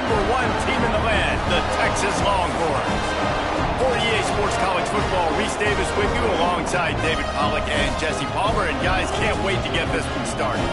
#1 team in the land, the Texas Longhorns. For EA Sports College Football, Reese Davis with you alongside David Pollack and Jesse Palmer. And guys, can't wait to get this one started.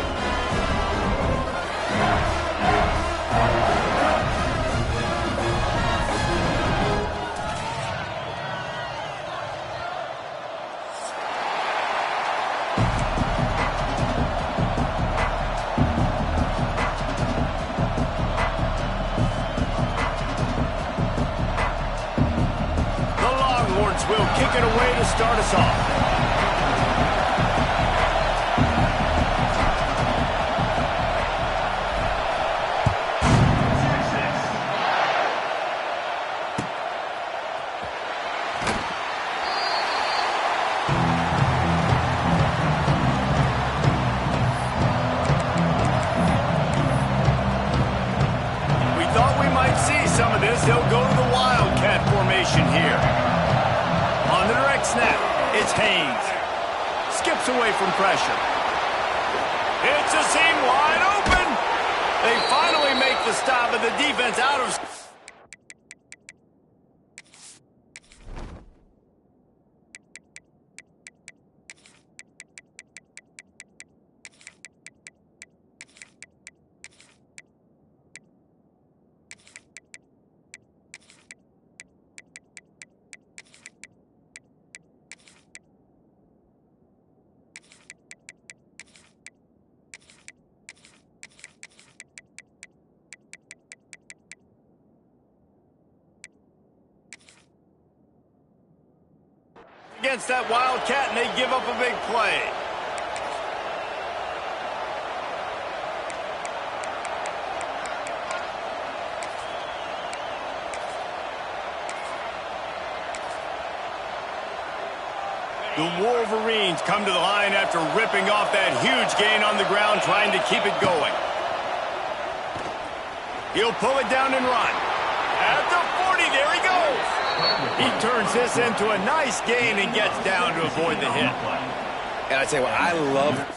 Will kick it away to start us off. We thought we might see some of this. They'll go to the Wildcat formation here. On the direct snap, it's Haynes. Skips away from pressure. It's a seam wide open. They finally make the stop, and the defense out of... against that Wildcat, and they give up a big play. The Wolverines come to the line after ripping off that huge gain on the ground, trying to keep it going. He'll pull it down and run. At the 40, there he goes. He turns this into a nice gain and gets down to avoid the hit. And I tell you what, I love...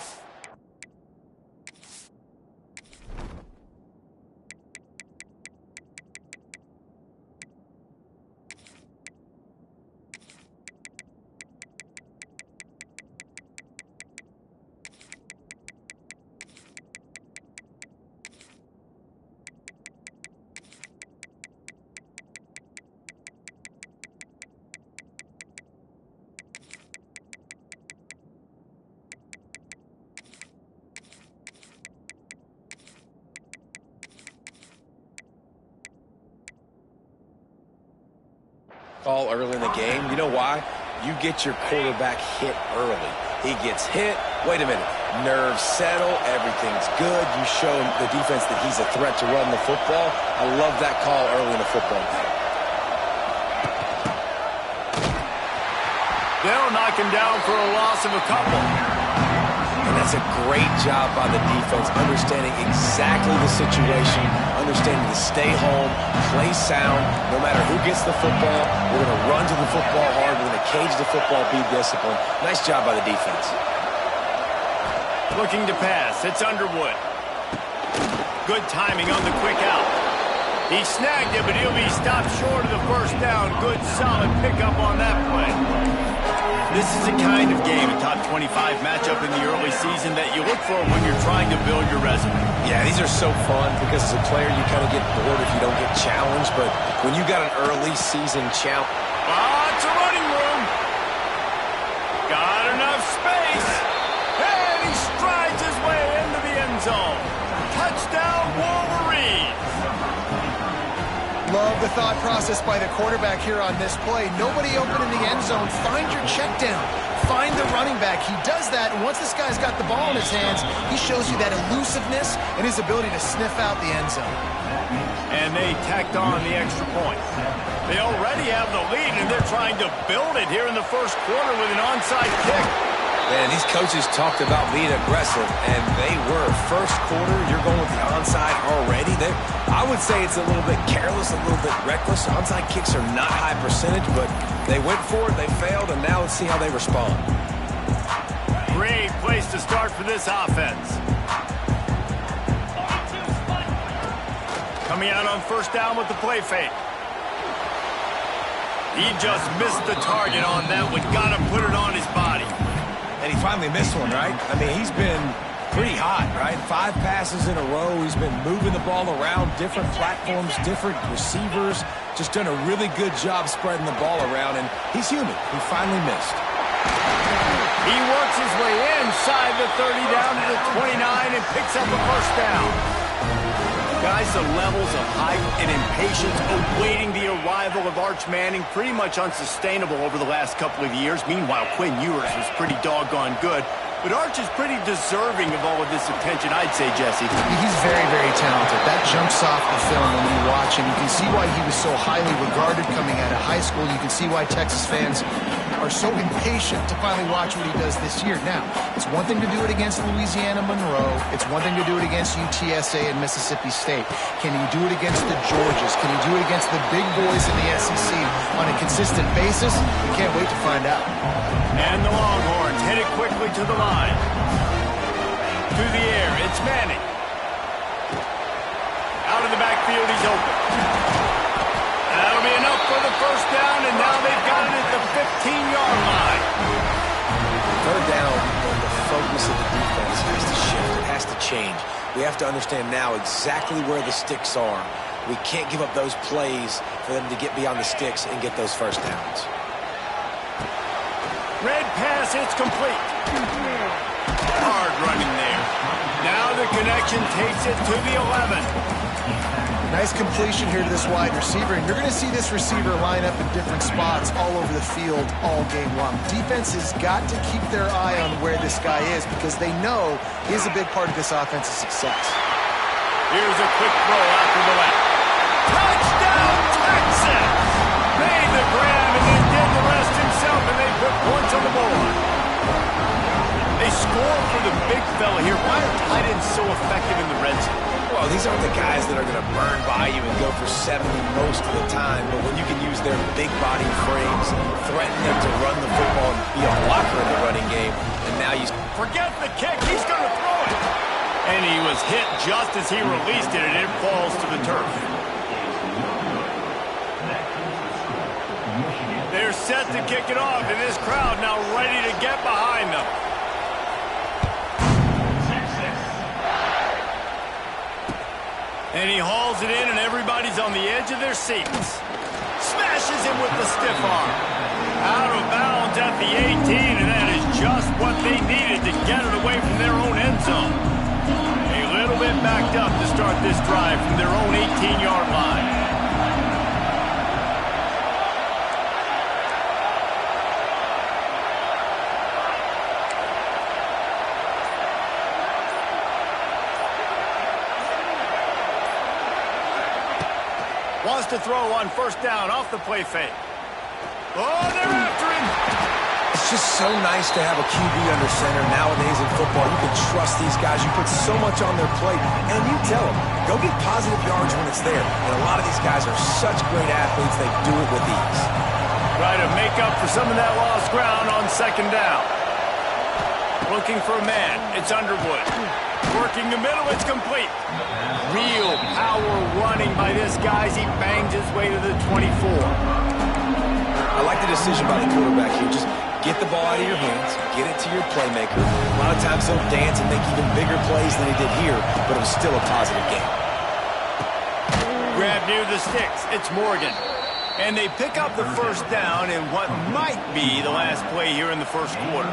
Call early in the game. You know why? You get your quarterback hit early. He gets hit. Wait a minute. Nerves settle. Everything's good. You show the defense that he's a threat to run the football. I love that call early in the football game. They'll knock him down for a loss of a couple. And that's a great job by the defense, understanding exactly the situation, understanding to stay home, play sound. No matter who gets the football, we're going to run to the football hard. We're going to cage the football, be disciplined. Nice job by the defense. Looking to pass. It's Underwood. Good timing on the quick out. He snagged it, but he'll be stopped short of the first down. Good, solid pickup on that play. This is the kind of game, a top 25 matchup in the early season, that you look for when you're trying to build your resume. Yeah, these are so fun because as a player, you kind of get bored if you don't get challenged. But when you got an early season challenge... Lots of running room. Got enough space. And he strides his way into the end zone. Touchdown, Wolverines. Love the thought process by the quarterback here on this play. Nobody open in the end zone. Find your check down. Find the running back. He does that, and once this guy's got the ball in his hands, he shows you that elusiveness and his ability to sniff out the end zone. And they tacked on the extra point. They already have the lead, and they're trying to build it here in the first quarter with an onside kick. Man, these coaches talked about being aggressive, and they were. First quarter, you're going with the onside already. I would say it's a little bit careless, a little bit reckless. Onside kicks are not high percentage, but they went for it, they failed, and now let's see how they respond. Great place to start for this offense. Coming out on first down with the play fake. He just missed the target on that one. Got to put it on his body. And he finally missed one, right? I mean, he's been pretty hot, right? 5 passes in a row. He's been moving the ball around, different platforms, different receivers. Just done a really good job spreading the ball around, and he's human. He finally missed. He works his way inside the 30 down to the 29 and picks up a first down. Guys, the levels of hype and impatience awaiting the arrival of Arch Manning pretty much unsustainable over the last couple of years. Meanwhile, Quinn Ewers was pretty doggone good. But Arch is pretty deserving of all of this attention, I'd say, Jesse. He's very, very talented. That jumps off the film when you watch him. You can see why he was so highly regarded coming out of high school. You can see why Texas fans are so impatient to finally watch what he does this year. Now, it's one thing to do it against Louisiana Monroe. It's one thing to do it against UTSA and Mississippi State. Can he do it against the Georgias? Can he do it against the big boys in the SEC on a consistent basis? We can't wait to find out. And the Longhorns hit it quickly to the line. To the air, it's Manning. Out of the backfield, he's open. That'll be enough for the first down, and now they've got it at the 15-yard line. Third down, the focus of the defense has to shift. It has to change. We have to understand now exactly where the sticks are. We can't give up those plays for them to get beyond the sticks and get those first downs. Red pass, it's complete. Hard running there. Now the connection takes it to the 11. Nice completion here to this wide receiver, and you're going to see this receiver line up in different spots all over the field all game long. Defense has got to keep their eye on where this guy is because they know he's a big part of this offense's success. Here's a quick throw out to the left. Touchdown, Texas! Made the grab and then did the rest himself, and they put points on the board. They score for the big fella here. Why are tight ends so effective in the red zone? Well, these aren't the guys that are going to burn by you and go for 70 most of the time, but when you can use their big body frames, threaten them to run the football and be a blocker in the running game, and now you forget the kick, he's going to throw it. And he was hit just as he released it, and it falls to the turf. They're set to kick it off, and this crowd now ready to get behind them. And he hauls it in, and everybody's on the edge of their seats. Smashes him with the stiff arm. Out of bounds at the 18, and that is just what they needed to get it away from their own end zone. A little bit backed up to start this drive from their own 18-yard line. Wants to throw on first down off the play fake. Oh, they're after him. It's just so nice to have a QB under center nowadays in football. You can trust these guys. You put so much on their plate, and you tell them, go get positive yards when it's there. And a lot of these guys are such great athletes, they do it with ease. Try to make up for some of that lost ground on second down. Looking for a man. It's Underwood. Working the middle, it's complete. Real power running by this guy as he bangs his way to the 24. I like the decision by the quarterback here. Just get the ball out of your hands, get it to your playmaker. A lot of times he'll dance and make even bigger plays than he did here, but it was still a positive game. Grab near the sticks. It's Morgan. And they pick up the first down in what might be the last play here in the first quarter.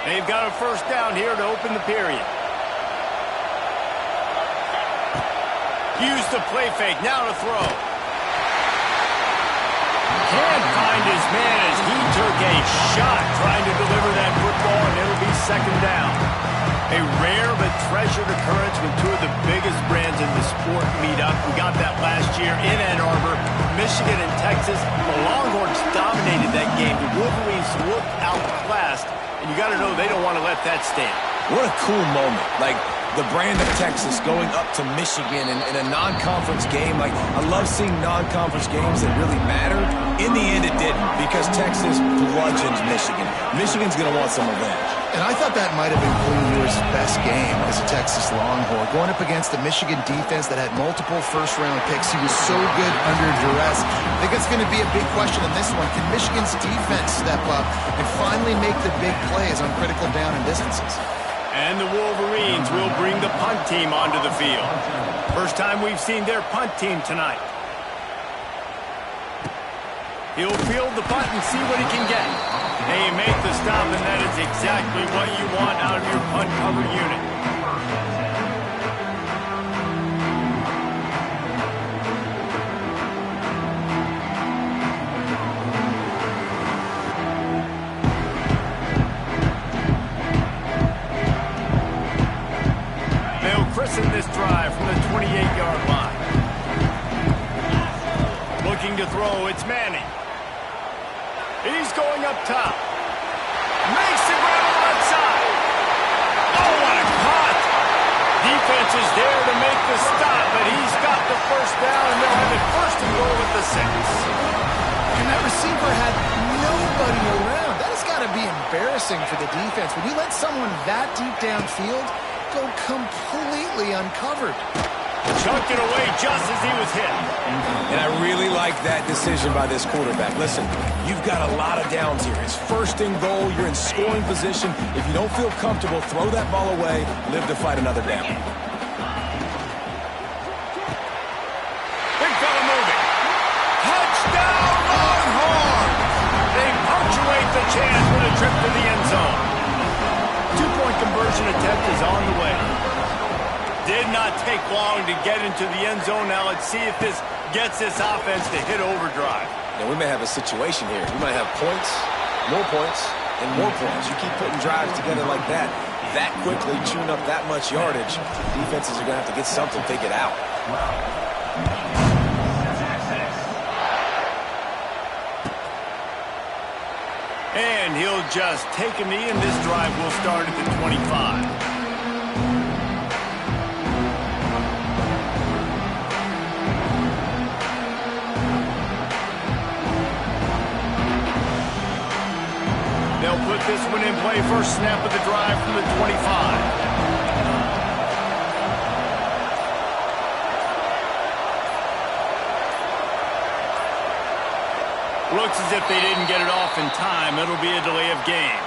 They've got a first down here to open the period. Use the play fake, now to throw. Can't find his man as he took a shot trying to deliver that football, and it'll be second down. A rare but treasured occurrence when two of the biggest brands in the sport meet up. We got that last year in Ann Arbor, Michigan and Texas. The Longhorns dominated that game. The Wolverines looked outclassed. And you got to know they don't want to let that stand. What a cool moment. Like, the brand of Texas going up to Michigan in a non-conference game. Like, I love seeing non-conference games that really matter. In the end, it didn't, because Texas bludgeons Michigan. Michigan's going to want some revenge. And I thought that might have been Quinn Ewers' best game as a Texas Longhorn. Going up against the Michigan defense that had multiple first-round picks. He was so good under duress. I think it's going to be a big question in this one. Can Michigan's defense step up and finally make the big plays on critical down and distances? And the Wolverines will bring the punt team onto the field. First time we've seen their punt team tonight. He'll field the punt and see what he can get. They make the stop, and that is exactly what you want out of your punt cover unit. They'll christen this drive from the 28-yard line. Looking to throw, it's Manning. He's going up top. Makes the grab on the left side. Oh, what a cut! Defense is there to make the stop, but he's got the first down, and they'll have it first and goal at the 6. And that receiver had nobody around. That has got to be embarrassing for the defense. When you let someone that deep downfield go completely uncovered. Chucked it away just as he was hit. And I really like that decision by this quarterback. Listen, you've got a lot of downs here. It's first and goal. You're in scoring position. If you don't feel comfortable, throw that ball away. Live to fight another down. Big fella moving. Touchdown, Longhorns! They punctuate the chance with a trip to the end zone. Two-point conversion attempt is on the way. Did not take long to get into the end zone. Now let's see if this gets this offense to hit overdrive. Now, we may have a situation here. We might have points, and more points. You keep putting drives together like that quickly, chewing up that much yardage, defenses are going to have to get something figured out. And he'll just take a knee, and this drive will start at the 25. They'll put this one in play. First snap of the drive from the 25. Looks as if they didn't get it off in time. It'll be a delay of game.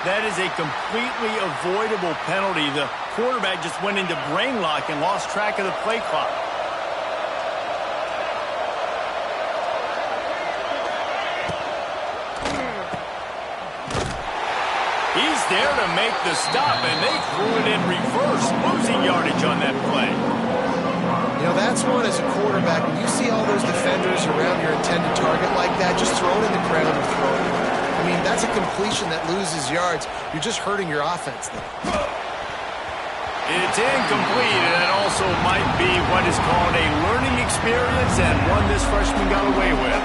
That is a completely avoidable penalty. The quarterback just went into brain lock and lost track of the play clock. He's there to make the stop, and they threw it in reverse, losing yardage on that play. You know, that's one as a quarterback. When you see all those defenders around your intended target like that, just throw it in the ground and throw it. I mean, that's a completion that loses yards. You're just hurting your offense then. It's incomplete, and that also might be what is called a learning experience, and one this freshman got away with.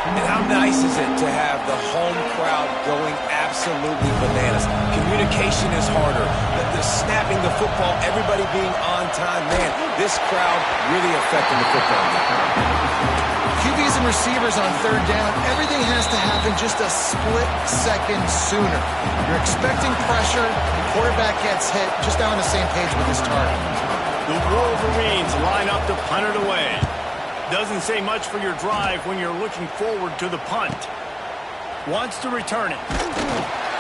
And how nice is it to have the home crowd going absolutely bananas? Communication is harder. The snapping the football, everybody being on time. Man, this crowd really affecting the football game. QBs and receivers on third down, everything has to happen just a split second sooner. You're expecting pressure, the quarterback gets hit, just not on the same page with his target. The Wolverines line up to punt it away. Doesn't say much for your drive when you're looking forward to the punt. Wants to return it.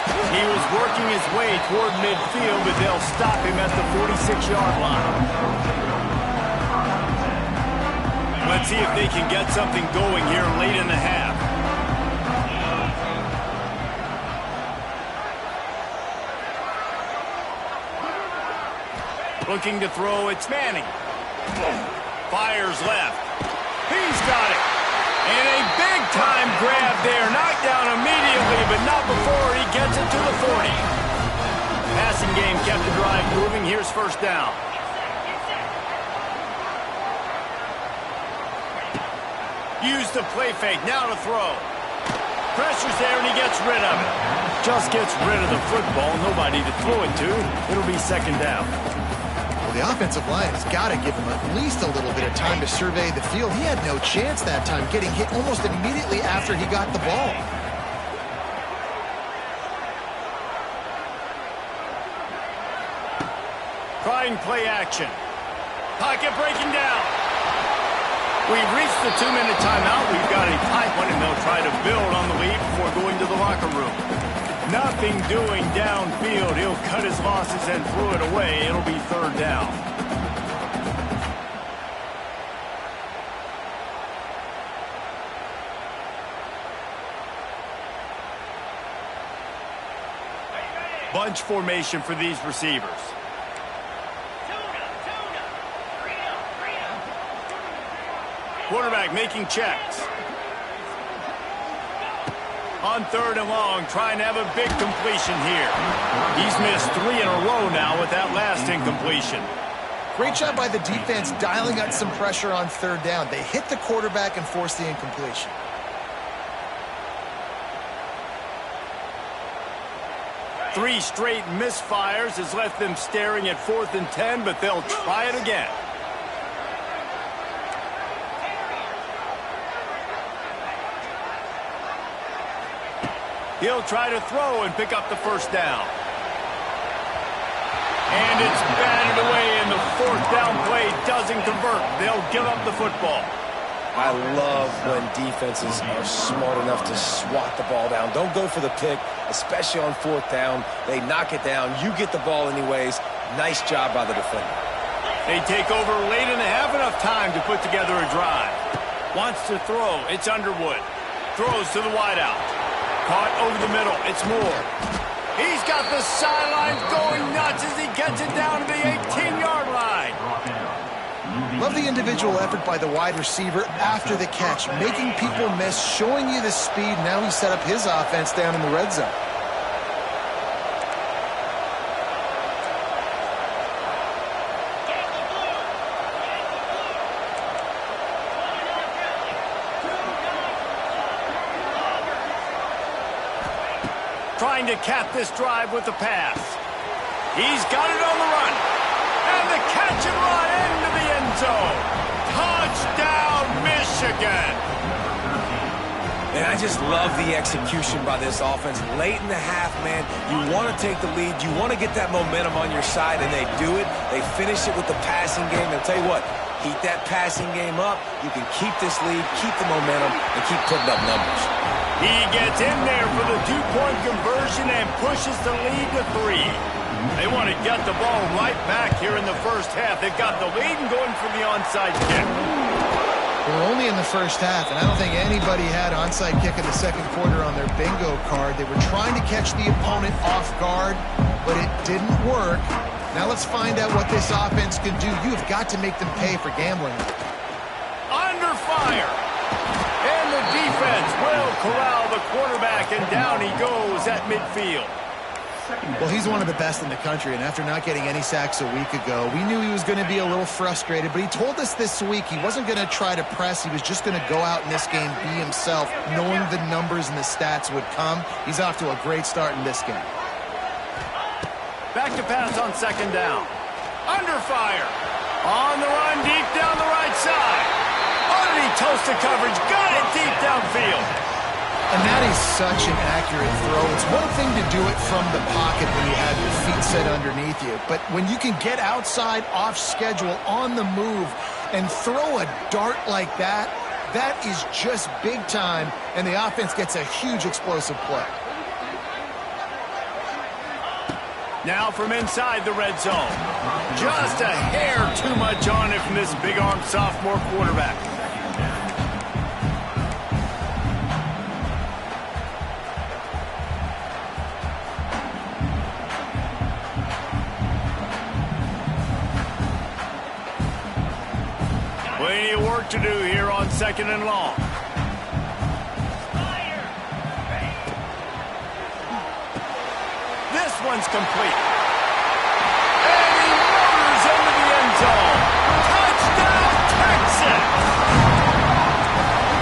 He was working his way toward midfield, but they'll stop him at the 46-yard line. Let's see if they can get something going here late in the half. Looking to throw, it's Manning. Fires left. He's got it. And a big-time grab there. Knocked down immediately, but not before he gets it to the 40. Passing game kept the drive moving. Here's first down. Use the play fake. Now to throw. Pressure's there, and he gets rid of it. Just gets rid of the football. Nobody to throw it to. It'll be second down. The offensive line has got to give him at least a little bit of time to survey the field. He had no chance that time, getting hit almost immediately after he got the ball. Trying play action. Pocket breaking down. We've reached the 2-minute timeout. We've got a tight one, and they'll try to build on the lead before going to the locker room. Nothing doing downfield. He'll cut his losses and throw it away. It'll be 3rd down. Bunch formation for these receivers. Quarterback making checks. On 3rd and long, trying to have a big completion here. He's missed 3 in a row now with that last incompletion. Great job by the defense dialing up some pressure on 3rd down. They hit the quarterback and forced the incompletion. Three straight misfires has left them staring at 4th and 10, but they'll try it again. He'll try to throw and pick up the 1st down. And it's batted away, and the 4th down play doesn't convert. They'll give up the football. I love when defenses are smart enough to swat the ball down. Don't go for the pick, especially on 4th down. They knock it down. You get the ball anyways. Nice job by the defender. They take over late in the half, enough time to put together a drive. Wants to throw. It's Underwood. Throws to the wideout. Caught over the middle. It's Moore. He's got the sidelines going nuts as he gets it down to the 18-yard line. Love the individual effort by the wide receiver after the catch, making people miss, showing you the speed. Now he set up his offense down in the red zone. Trying to cap this drive with the pass. He's got it on the run. And the catch and run into the end zone. Touchdown, Michigan. And I just love the execution by this offense. Late in the half, man, you want to take the lead. You want to get that momentum on your side, and they do it. They finish it with the passing game. And I'll tell you what, keep that passing game up. You can keep this lead, keep the momentum, and keep putting up numbers. He gets in there for the 2-point conversion and pushes the lead to 3. They want to get the ball right back here in the first half. They've got the lead and going for the onside kick. We're only in the first half, and I don't think anybody had onside kick in the second quarter on their bingo card. They were trying to catch the opponent off guard, but it didn't work. Now let's find out what this offense can do. You have got to make them pay for gambling. Under fire. And the defense will corral the quarterback, and down he goes at midfield. Well, he's one of the best in the country, and after not getting any sacks a week ago, we knew he was going to be a little frustrated, but he told us this week he wasn't going to try to press. He was just going to go out in this game, be himself, knowing the numbers and the stats would come. He's off to a great start in this game. Back to pass on 2nd down. Under fire. On the run, deep down the right side. Underneath toasted coverage, got it deep downfield. And that is such an accurate throw. It's one thing to do it from the pocket when you have your feet set underneath you, but when you can get outside, off schedule, on the move, and throw a dart like that, that is just big time, and the offense gets a huge explosive play. Now from inside the red zone. Just a hair too much on it from this big-armed sophomore quarterback. Plenty of work to do here on 2nd and long. This one's complete. And he motors into the end zone. Touchdown, Texas!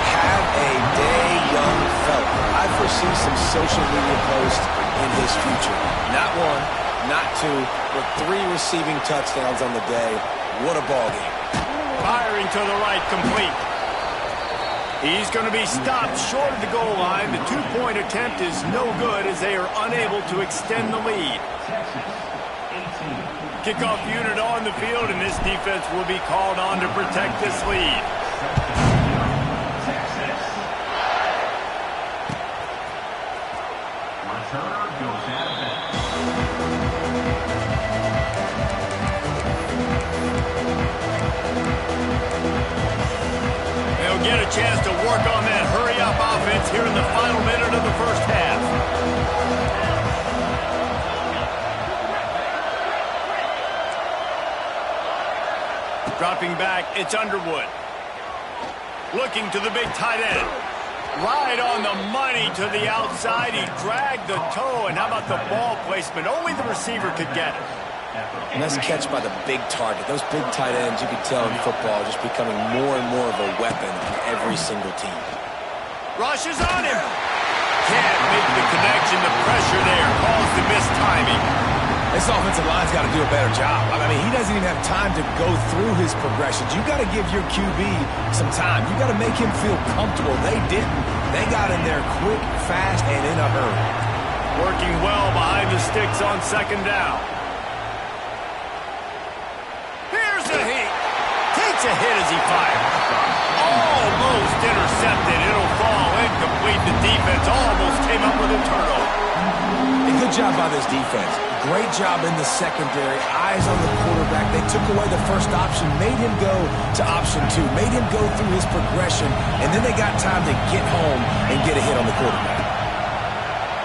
Have a day, young fella. I foresee some social media posts in his future. Not one, not 2, with 3 receiving touchdowns on the day. What a ball game. Firing to the right, complete. He's going to be stopped short of the goal line. The 2-point attempt is no good as they are unable to extend the lead. Kickoff unit on the field, and this defense will be called on to protect this lead. They'll get a chance to work on that hurry-up offense here in the final minute of the first half. Dropping back, it's Underwood. Looking to the big tight end. Right on the money to the outside. He dragged the toe, and how about the ball placement? Only the receiver could get it. Nice catch by the big target. Those big tight ends, you can tell in football, are just becoming more and more of a weapon in every single team. Rushes on him. Can't make the connection. The pressure there caused the missed timing. This offensive line's got to do a better job. I mean, he doesn't even have time to go through his progressions. You got to give your QB some time. You got to make him feel comfortable. They didn't. They got in there quick, fast, and in a hurry. Working well behind the sticks on second down. Here's a hit. Takes a hit as he fires. Almost intercepted. It'll fall incomplete. The defense almost came up with a turnover. A good job by this defense. Great job in the secondary. Eyes on the quarterback. They took away the first option, made him go to option 2, made him go through his progression, and then they got time to get home and get a hit on the quarterback.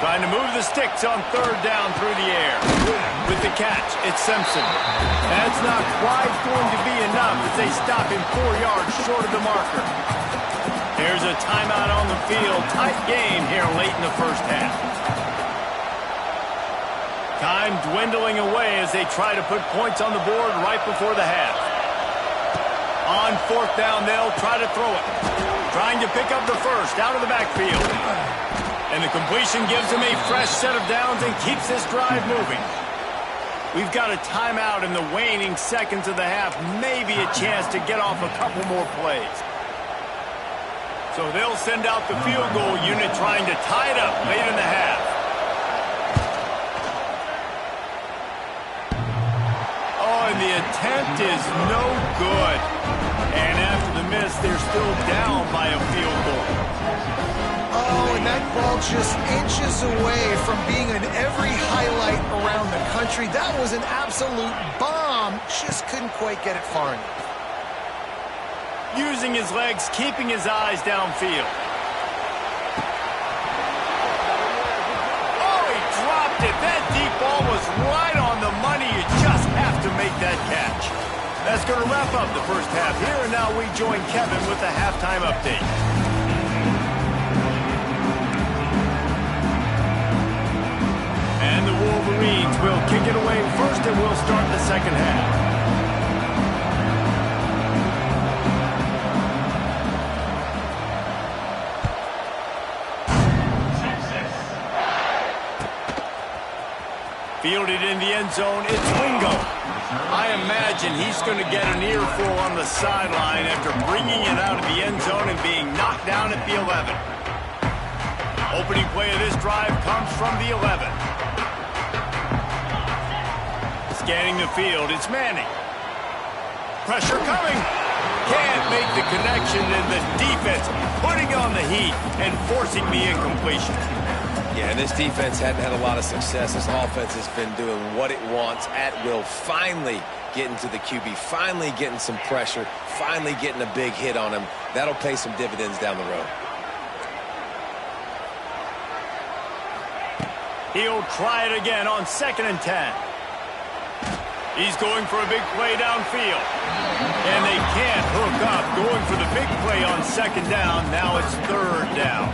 Trying to move the sticks on third down through the air. With the catch, it's Simpson. That's not quite going to be enough as they stop him 4 yards short of the marker. There's a timeout on the field. Tight game here late in the first half. Time dwindling away as they try to put points on the board right before the half. On fourth down, they'll try to throw it. Trying to pick up the first out of the backfield. And the completion gives them a fresh set of downs and keeps this drive moving. We've got a timeout in the waning seconds of the half. Maybe a chance to get off a couple more plays. So they'll send out the field goal unit trying to tie it up late in the half. And the attempt is no good. And after the miss, they're still down by a field goal. Oh, and that ball just inches away from being in every highlight around the country. That was an absolute bomb. Just couldn't quite get it far enough. Using his legs, keeping his eyes downfield. Oh, he dropped it. That deep ball was right on the money. You just have to make that catch. That's going to wrap up the first half here, and now we join Kevin with the halftime update. And the Wolverines will kick it away first, and we'll start the second half. Fielded in the end zone, it's Wingo. I imagine he's going to get an earful on the sideline after bringing it out of the end zone and being knocked down at the 11. Opening play of this drive comes from the 11. Scanning the field, it's Manning. Pressure coming. Can't make the connection, and the defense putting on the heat and forcing the incompletion. Yeah, and this defense hadn't had a lot of success. This offense has been doing what it wants at will. Finally getting to the QB, finally getting some pressure, finally getting a big hit on him. That'll pay some dividends down the road. He'll try it again on 2nd and 10. He's going for a big play downfield. And they can't hook up. Going for the big play on 2nd down. Now it's 3rd down.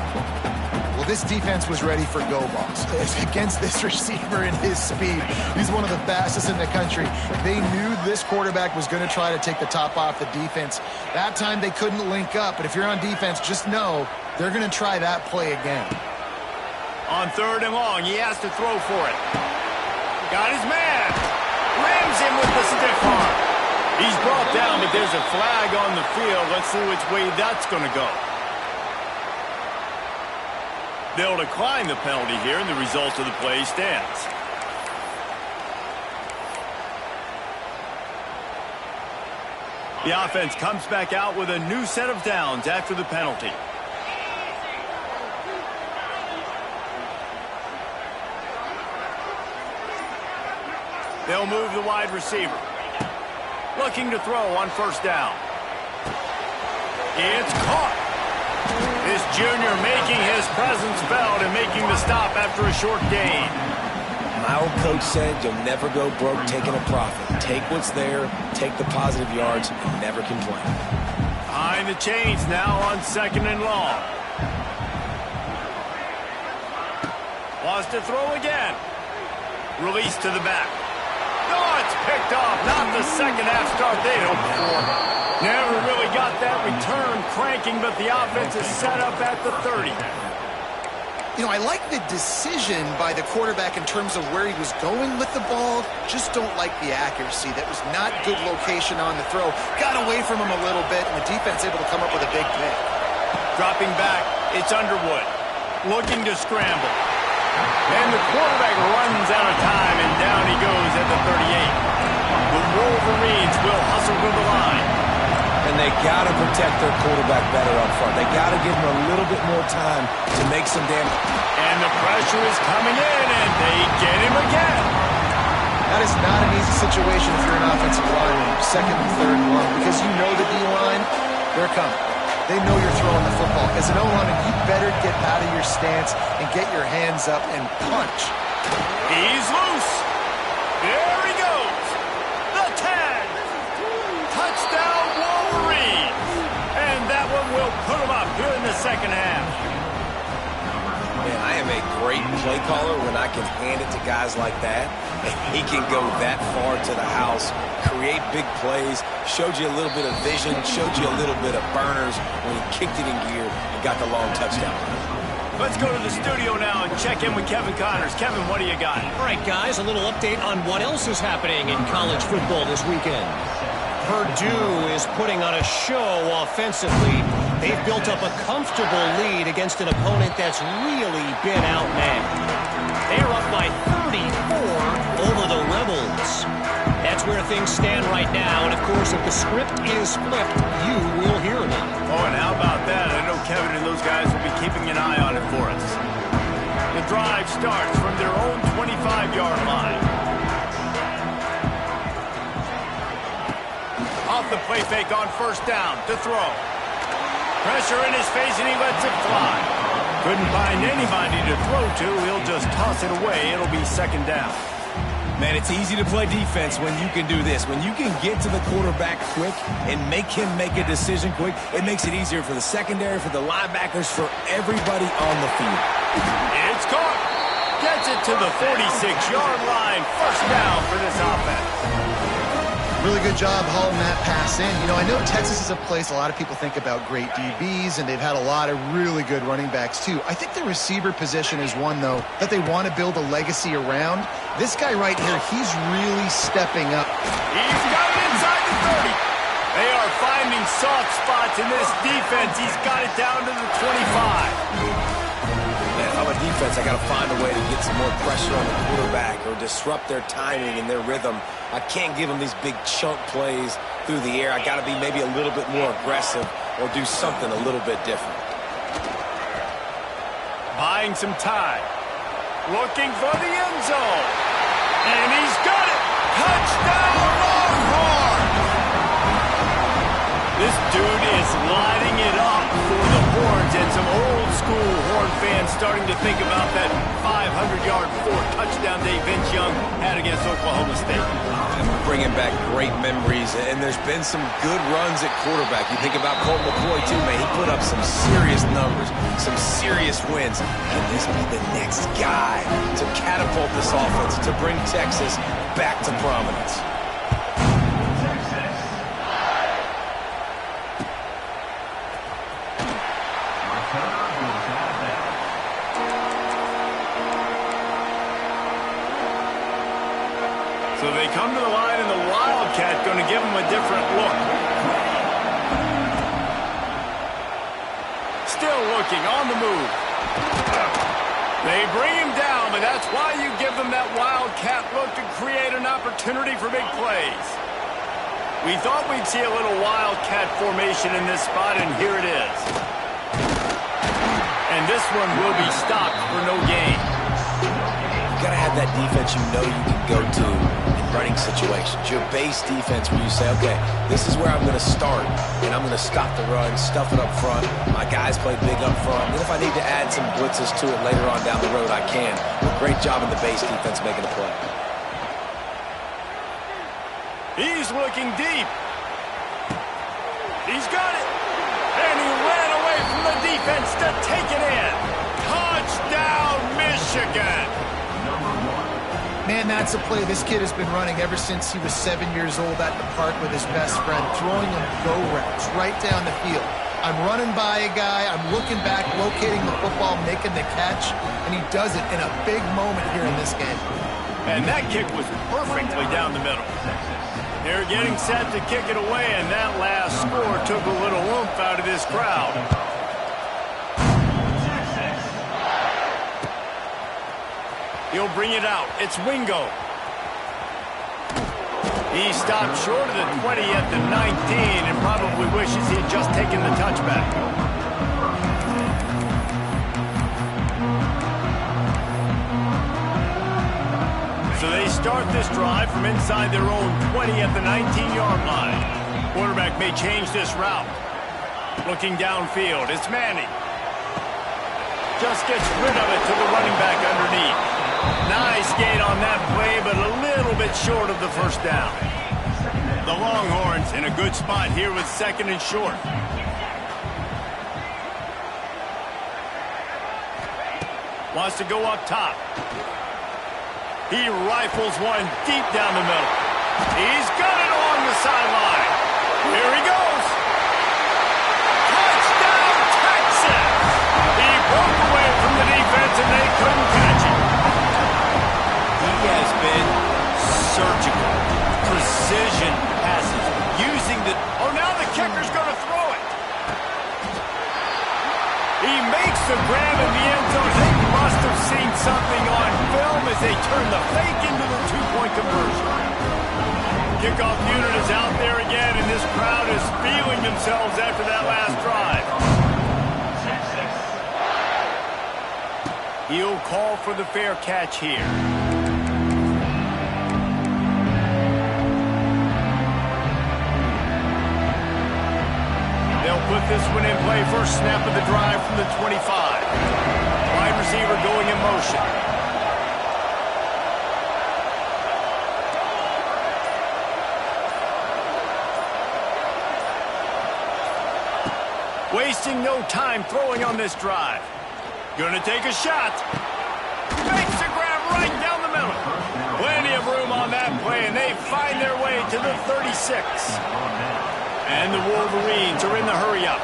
Well, this defense was ready for go balls against this receiver and his speed. He's one of the fastest in the country. They knew this quarterback was going to try to take the top off the defense. That time they couldn't link up, but if you're on defense, just know they're going to try that play again. On 3rd and long, he has to throw for it. Got his man. Rams him with the stiff arm. He's brought down, but there's a flag on the field. Let's see which way that's going to go. They'll decline the penalty here, and the result of the play stands. The offense comes back out with a new set of downs after the penalty. They'll move the wide receiver. Looking to throw on first down. It's caught. This junior making his presence felt and making the stop after a short gain. My old coach said you'll never go broke taking a profit. Take what's there, take the positive yards, and never complain. Behind the chains now on 2nd and long. Wants to throw again. Release to the back. Oh, it's picked off. Not the second half start they'd hoped for. Never really got that return cranking, but the offense is set up at the 30. You know, I like the decision by the quarterback in terms of where he was going with the ball. Just don't like the accuracy. That was not good location on the throw. Got away from him a little bit, and the defense able to come up with a big pick. Dropping back, it's Underwood. Looking to scramble. And the quarterback runs out of time, and down he goes at the 38. The Wolverines will hustle to the line. And they got to protect their quarterback better up front. They got to give him a little bit more time to make some damage. And the pressure is coming in, and they get him again. That is not an easy situation if you're an offensive lineman, 2nd and 3rd and 1, because you know the D-line, they're coming. They know you're throwing the football. As an O-lineman, you better get out of your stance and get your hands up and punch. He's loose. There he goes. The tag. Touchdown, Wolverines. And that one will put him up here in the second half. Man, I am a great play caller when I can hand it to guys like that. And he can go that far to the house, create big plays, showed you a little bit of vision, showed you a little bit of burners when he kicked it in gear and got the long touchdown. Let's go to the studio now and check in with Kevin Connors. Kevin, what do you got? All right, guys, a little update on what else is happening in college football this weekend. Purdue is putting on a show offensively. They've built up a comfortable lead against an opponent that's really been outmatched. They're up by 34 over the Rebels. That's where things stand right now, and of course, if the script is flipped, you will hear about it. Oh, and how about that? I know Kevin and those guys will be keeping an eye on it for us. The drive starts from their own 25-yard line. Off the play fake on first down to throw. Pressure in his face, and he lets it fly. Couldn't find anybody to throw to. He'll just toss it away. It'll be 2nd down. Man, it's easy to play defense when you can do this. When you can get to the quarterback quick and make him make a decision quick, it makes it easier for the secondary, for the linebackers, for everybody on the field. It's caught. Gets it to the 46-yard line. First down for this offense. Really good job hauling that pass in. You know, I know Texas is a place a lot of people think about great DBs, and they've had a lot of really good running backs, too. I think the receiver position is one, though, that they want to build a legacy around. This guy right here, he's really stepping up. He's got it inside the 30. They are finding soft spots in this defense. He's got it down to the 25. Man, if I'm a defense, I got to find a way to get some more pressure on the quarterback or disrupt their timing and their rhythm. I can't give them these big chunk plays through the air. I got to be maybe a little bit more aggressive or do something a little bit different. Buying some time. Looking for the end zone. And he's got it. Touchdown, Longhorn! This dude is lighting it up for the Horns, and some old school Horn fans starting to think about that 500-yard 4-touchdown day Vince Young had against Oklahoma State. Bringing back great memories, and there's been some good runs at quarterback. You think about Colt McCoy, too, man. He put up some serious numbers, some serious wins. Can this be the next guy to catapult this offense, to bring Texas back to prominence? So they come to the line, and the Wildcat going to give them a different look. Still looking, on the move. They bring him down, but that's why you give them that Wildcat look to create an opportunity for big plays. We thought we'd see a little Wildcat formation in this spot, and here it is. And this one will be stopped for no gain. You got to have that defense you know you can go to in running situations. Your base defense where you say, okay, this is where I'm going to start, and I'm going to stop the run, stuff it up front. My guys play big up front. And if I need to add some blitzes to it later on down the road, I can. But great job in the base defense making a play. He's looking deep. He's got it. And he ran away from the defense to take it in. Touchdown, Michigan. Man, that's a play this kid has been running ever since he was 7 years old at the park with his best friend, throwing him go routes right down the field. I'm running by a guy, I'm looking back, locating the football, making the catch, and he does it in a big moment here in this game. And that kick was perfectly down the middle. They're getting set to kick it away, and that last score took a little oomph out of this crowd. He'll bring it out. It's Wingo. He stopped short of the 20 at the 19 and probably wishes he had just taken the touchback. So they start this drive from inside their own 20 at the 19-yard line. Quarterback may change this route. Looking downfield, it's Manning. Just gets rid of it to the running back underneath. Nice gain on that play, but a little bit short of the first down. The Longhorns in a good spot here with second and short. Wants to go up top. He rifles one deep down the middle. He's got it along the sideline. Here he goes. Touchdown, Texas! He broke away from the defense, and they couldn't catch him. He has been surgical. Precision passes. Using the... Oh, now the kicker's going to throw it. He makes the grab in the end zone. They must have seen something on film as they turn the fake into the two-point conversion. Kickoff unit is out there again, and this crowd is feeling themselves after that last drive. He'll call for the fair catch here. They'll put this one in play. First snap of the drive from the 25. Wide receiver going in motion. Wasting no time throwing on this drive. Gonna take a shot. Makes a grab right down the middle. Plenty of room on that play, and they find their way to the 36. And the Wolverines are in the hurry-up.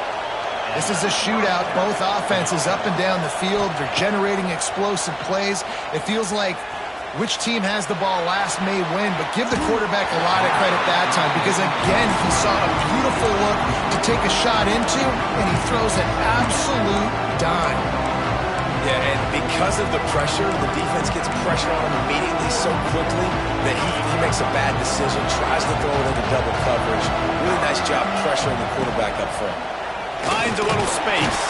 This is a shootout. Both offenses up and down the field. They're generating explosive plays. It feels like which team has the ball last may win, but give the quarterback a lot of credit that time because, again, he saw a beautiful look to take a shot into, and he throws an absolute dime. Yeah, and because of the pressure, the defense gets pressure on him immediately so quickly that he makes a bad decision, tries to throw it into double coverage. Really nice job pressuring the quarterback up front. Finds a little space.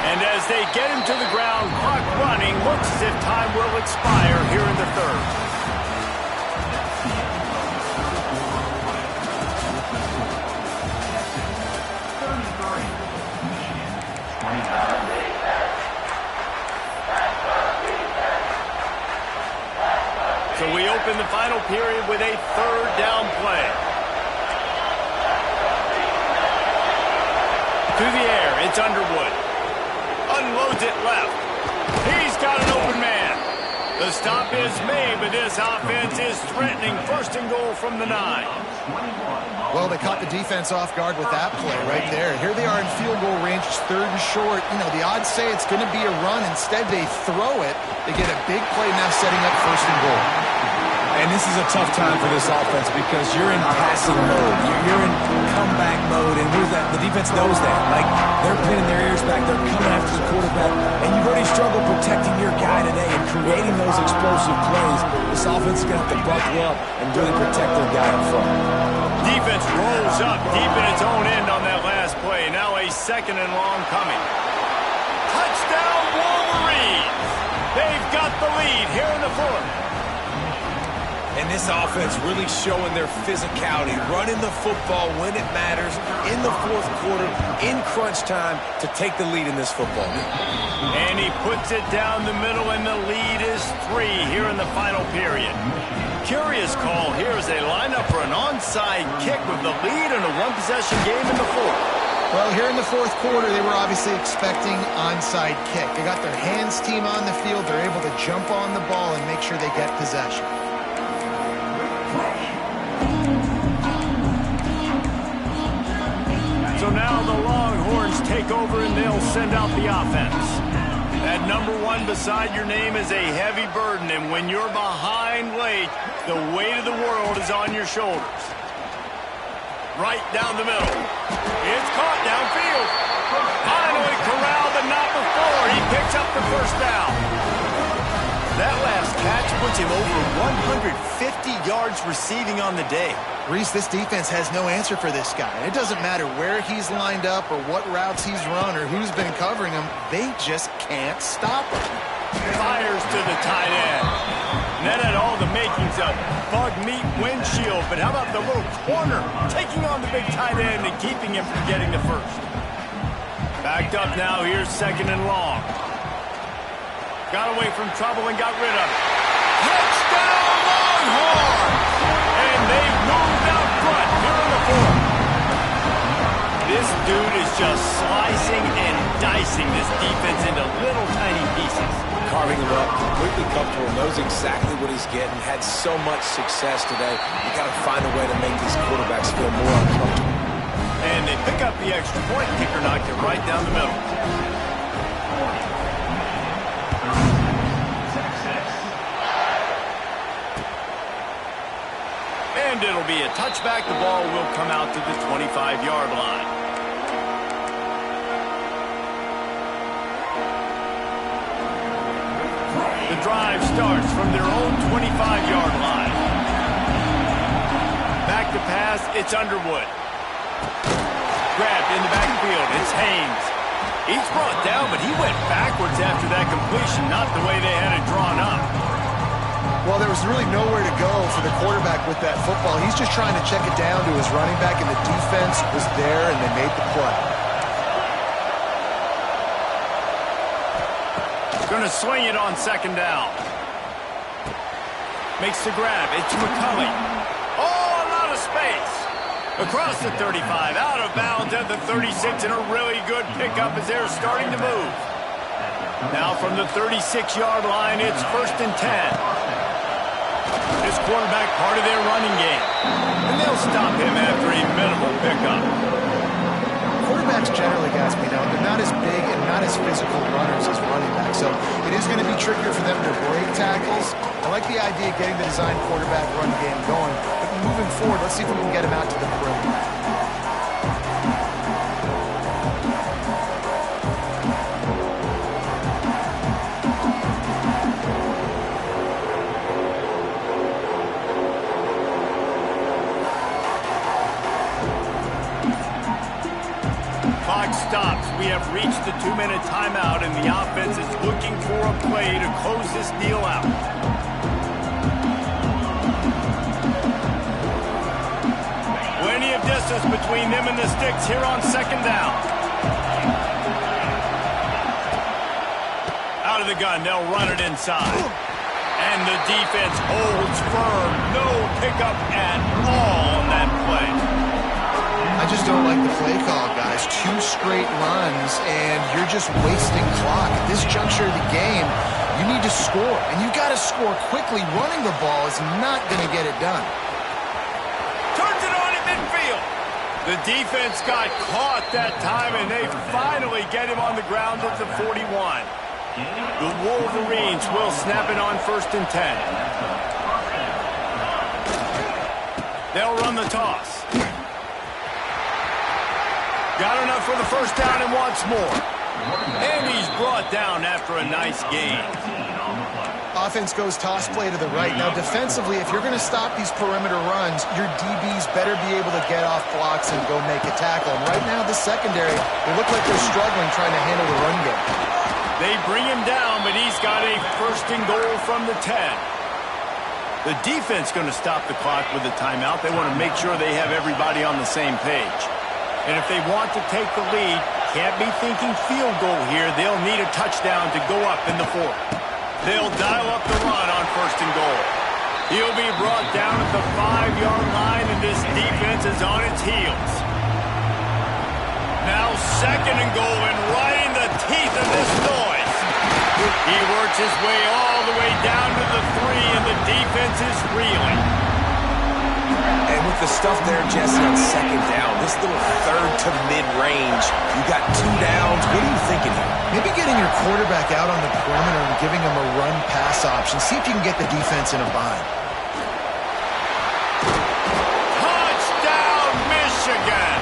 And as they get him to the ground, clock running, looks as if time will expire here in the third. So we open the final period with a third down play. To the air, it's Underwood. Unloads it left. He's got an open man. The stop is made, but this offense is threatening first and goal from the 9. Well, they caught the defense off guard with that play right there. Here they are in field goal range, third and short. You know, the odds say it's going to be a run. Instead, they throw it. They get a big play now setting up first and goal. And this is a tough time for this offense because you're in passing mode. You're in comeback mode, and the defense knows that. Like, they're pinning their ears back. They're coming after the quarterback. And you've already struggled protecting your guy today and creating those explosive plays. This offense is going to have to buckle up and really protect their guy in front. Defense rolls up deep in its own end on that last play. Now a 2nd and long coming. Touchdown, Wolverines! They've got the lead here in the 4th. And this offense really showing their physicality, running the football when it matters, in the 4th quarter, in crunch time, to take the lead in this football game. And he puts it down the middle, and the lead is 3 here in the final period. Curious call here as they line up for an onside kick with the lead in a one-possession game in the 4th. Well, here in the 4th quarter, they were obviously expecting onside kick. They got their hands team on the field. They're able to jump on the ball and make sure they get possession. So now the Longhorns take over and they'll send out the offense. That number 1 beside your name is a heavy burden, and when you're behind late, the weight of the world is on your shoulders. Right down the middle. It's caught downfield. Finally corralled, but not before. He picks up the 1st down. That last catch puts him over 150 yards receiving on the day. Reese, this defense has no answer for this guy. It doesn't matter where he's lined up or what routes he's run or who's been covering him. They just can't stop him. Fires to the tight end. And that had all the makings of bug meat windshield. But how about the little corner taking on the big tight end and keeping him from getting the 1st? Backed up now. Here's 2nd and long. Got away from trouble and got rid of it. Touchdown, Longhorns! And they've moved out front here in the 4th. This dude is just slicing and dicing this defense into little tiny pieces. Carving him up, completely comfortable, knows exactly what he's getting, had so much success today. You got to find a way to make these quarterbacks feel more uncomfortable. And they pick up the extra point. Kicker knocked it right down the middle. And it'll be a touchback. The ball will come out to the 25-yard line. The drive starts from their own 25-yard line. Back to pass, it's Underwood. Grabbed in the backfield, it's Haynes. He's brought down, but he went backwards after that completion, not the way they had it drawn up. Well, there was really nowhere to go for the quarterback with that football. He's just trying to check it down to his running back, and the defense was there, and they made the play. Going to swing it on 2nd down. Makes the grab. It's McCulley. Oh, a lot of space. Across the 35, out of bounds at the 36, and a really good pickup as they're starting to move. Now from the 36-yard line, it's 1st and 10. This quarterback part of their running game. And they'll stop him after a minimal pickup. Quarterbacks generally, guys, they're not as big and not as physical runners as running backs. So it is going to be trickier for them to break tackles. I like the idea of getting the design quarterback run game going. But moving forward, let's see if we can get him out to the perimeter. Stops. We have reached the 2-minute timeout, and the offense is looking for a play to close this deal out. Plenty of distance between them and the sticks here on 2nd down. Out of the gun, they'll run it inside. And the defense holds firm. No pickup at all on that play. I just don't like the play call, guys. 2 straight runs, and you're just wasting clock. At this juncture of the game, you need to score, and you got to score quickly. Running the ball is not going to get it done. Turns it on at midfield. The defense got caught that time, and they finally get him on the ground at the 41. The Wolverines will snap it on 1st and 10. They'll run the toss. Got enough for the first down and wants more. And he's brought down after a nice gain. Offense goes toss play to the right. Now, defensively, if you're going to stop these perimeter runs, your DBs better be able to get off blocks and go make a tackle. And right now, the secondary, they look like they're struggling trying to handle the run game. They bring him down, but he's got a first and goal from the 10. The defense going to stop the clock with a timeout. They want to make sure they have everybody on the same page. And if they want to take the lead, can't be thinking field goal here. They'll need a touchdown to go up in the fourth. They'll dial up the run on first and goal. He'll be brought down at the 5-yard line, and this defense is on its heels. Now second and goal, and right in the teeth of this noise. He works his way all the way down to the 3, and the defense is reeling. And with the stuff there, Jesse, on second down, this little third to mid-range, you got 2 downs. What are you thinking here? Maybe getting your quarterback out on the perimeter and giving him a run-pass option. See if you can get the defense in a bind. Touchdown, Michigan!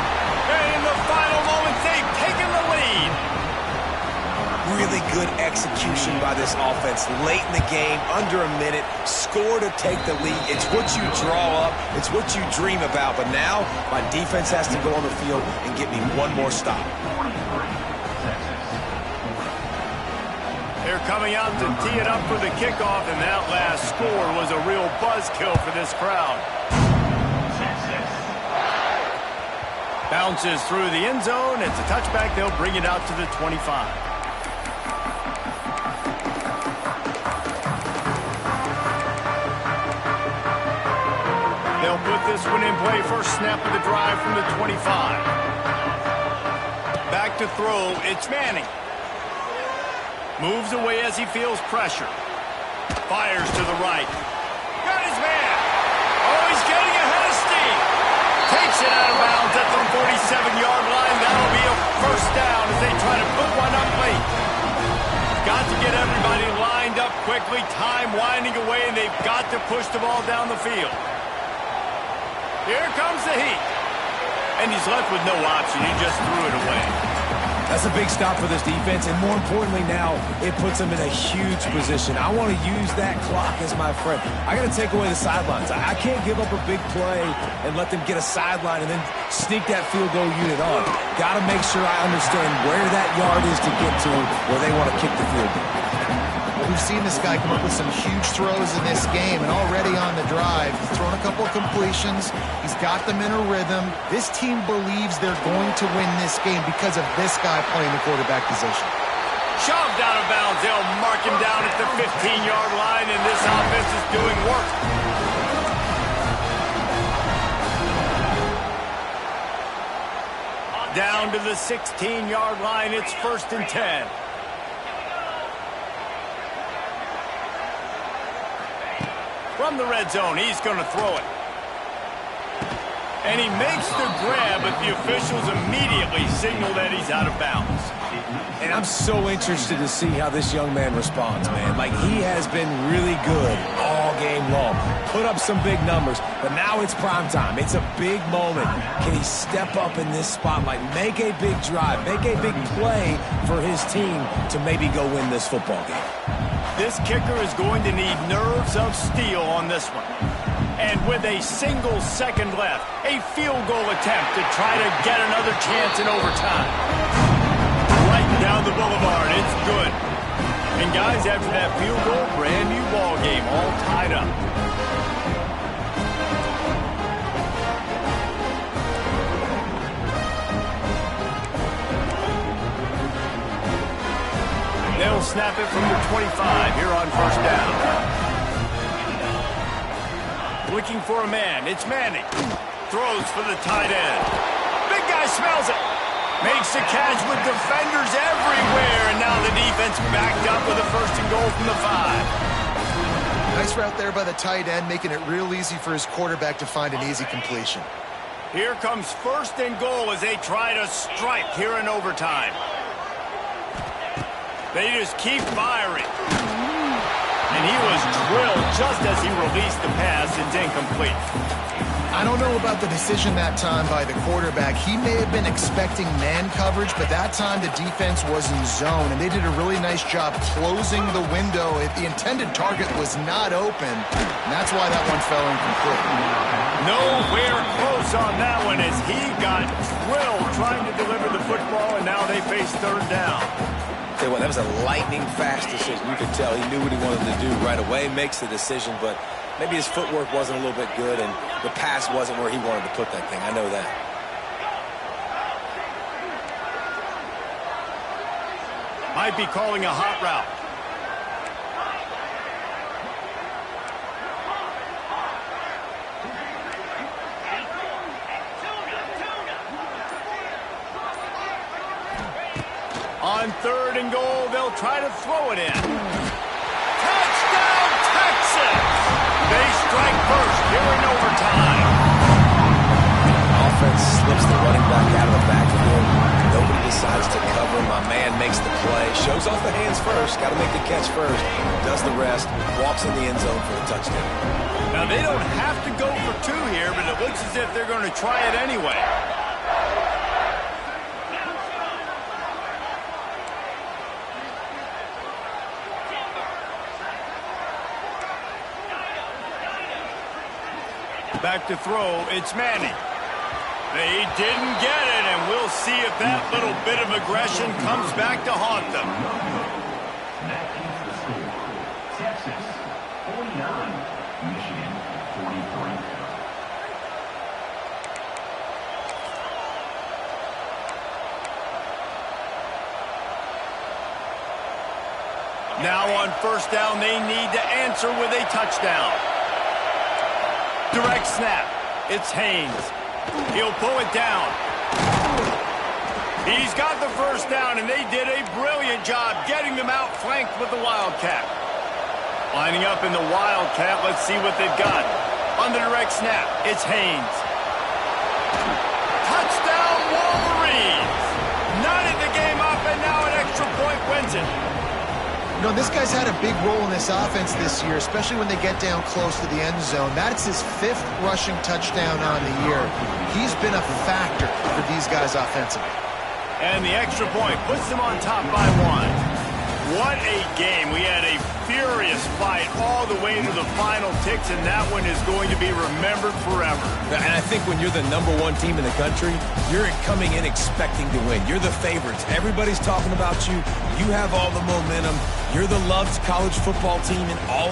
And in the final moments, they've taken the lead. Really good execution by this offense. Late in the game, under a minute, score to take the lead. It's what you draw up. It's what you dream about. But now, my defense has to go on the field and get me one more stop. They're coming out to tee it up for the kickoff, and that last score was a real buzzkill for this crowd. Bounces through the end zone. It's a touchback. They'll bring it out to the 25. They'll put this one in play. First snap of the drive from the 25. Back to throw. It's Manning. Moves away as he feels pressure. Fires to the right. Got his man. Oh, he's getting ahead of steam. Takes it out of bounds at the 47-yard line. That'll be a first down as they try to put one up late. Got to get everybody lined up quickly. Time winding away, and they've got to push the ball down the field. Here comes the heat. And he's left with no option. He just threw it away. That's a big stop for this defense, and more importantly now, it puts them in a huge position. I want to use that clock as my friend. I got to take away the sidelines. I can't give up a big play and let them get a sideline and then sneak that field goal unit on. Got to make sure I understand where that yard is to get to where they want to kick the field goal. We've seen this guy come up with some huge throws in this game, and already on the drive, he's thrown a couple of completions. He's got them in a rhythm. This team believes they're going to win this game because of this guy playing the quarterback position. Shoved out of bounds. They'll mark him down at the 15-yard line, and this offense is doing work. Down to the 16-yard line. It's first and 10. From the red zone, he's going to throw it. And he makes the grab, but the officials immediately signal that he's out of bounds. And I'm so interested to see how this young man responds, man. Like, he has been really good all game long. Put up some big numbers, but now it's prime time. It's a big moment. Can he step up in this spotlight, make a big drive, make a big play for his team to maybe go win this football game? This kicker is going to need nerves of steel on this one. And with a single second left, a field goal attempt to try to get another chance in overtime. Right down the boulevard, it's good. And guys, after that field goal, brand new ball game, all tied up. They'll snap it from the 25 here on first down. Looking for a man. It's Manning. Throws for the tight end. Big guy smells it. Makes the catch with defenders everywhere. And now the defense backed up with a first and goal from the 5. Nice route there by the tight end, making it real easy for his quarterback to find an easy completion. Here comes first and goal as they try to strike here in overtime. They just keep firing. And he was drilled just as he released the pass. It's incomplete. I don't know about the decision that time by the quarterback. He may have been expecting man coverage, but that time the defense was in zone, and they did a really nice job closing the window. If the intended target was not open, and that's why that one fell incomplete. Nowhere close on that one as he got drilled trying to deliver the football, and now they face third down. Tell you what, that was a lightning-fast decision. You could tell he knew what he wanted to do right away, makes the decision, but maybe his footwork wasn't a little bit good, and the pass wasn't where he wanted to put that thing. I know that. Might be calling a hot route. On third and goal, they'll try to throw it in. Touchdown, Texas! They strike first here in overtime. Offense slips the running back out of the backfield. Nobody decides to cover. My man makes the play. Shows off the hands first. Got to make the catch first. Does the rest. Walks in the end zone for the touchdown. Now, they don't have to go for two here, but it looks as if they're going to try it anyway. Back to throw, it's Manning. They didn't get it, and we'll see if that little bit of aggression comes back to haunt them. Texas, 49. Michigan, 43. Now on first down, they need to answer with a touchdown. Direct snap. It's Haynes. He'll pull it down. He's got the first down, and they did a brilliant job getting them out flanked with the Wildcat. Lining up in the Wildcat, let's see what they've got. On the direct snap, it's Haynes. Touchdown, Wolverines! Knotted the game up, and now an extra point wins it. You know, this guy's had a big role in this offense this year, especially when they get down close to the end zone. That's his 5th rushing touchdown on the year. He's been a factor for these guys offensively. And the extra point puts them on top by 1. What a game. We had a furious fight all the way to the final ticks, and that one is going to be remembered forever. And I think when you're the #1 team in the country, you're coming in expecting to win. You're the favorites. Everybody's talking about you. You have all the momentum. You're the loved college football team in all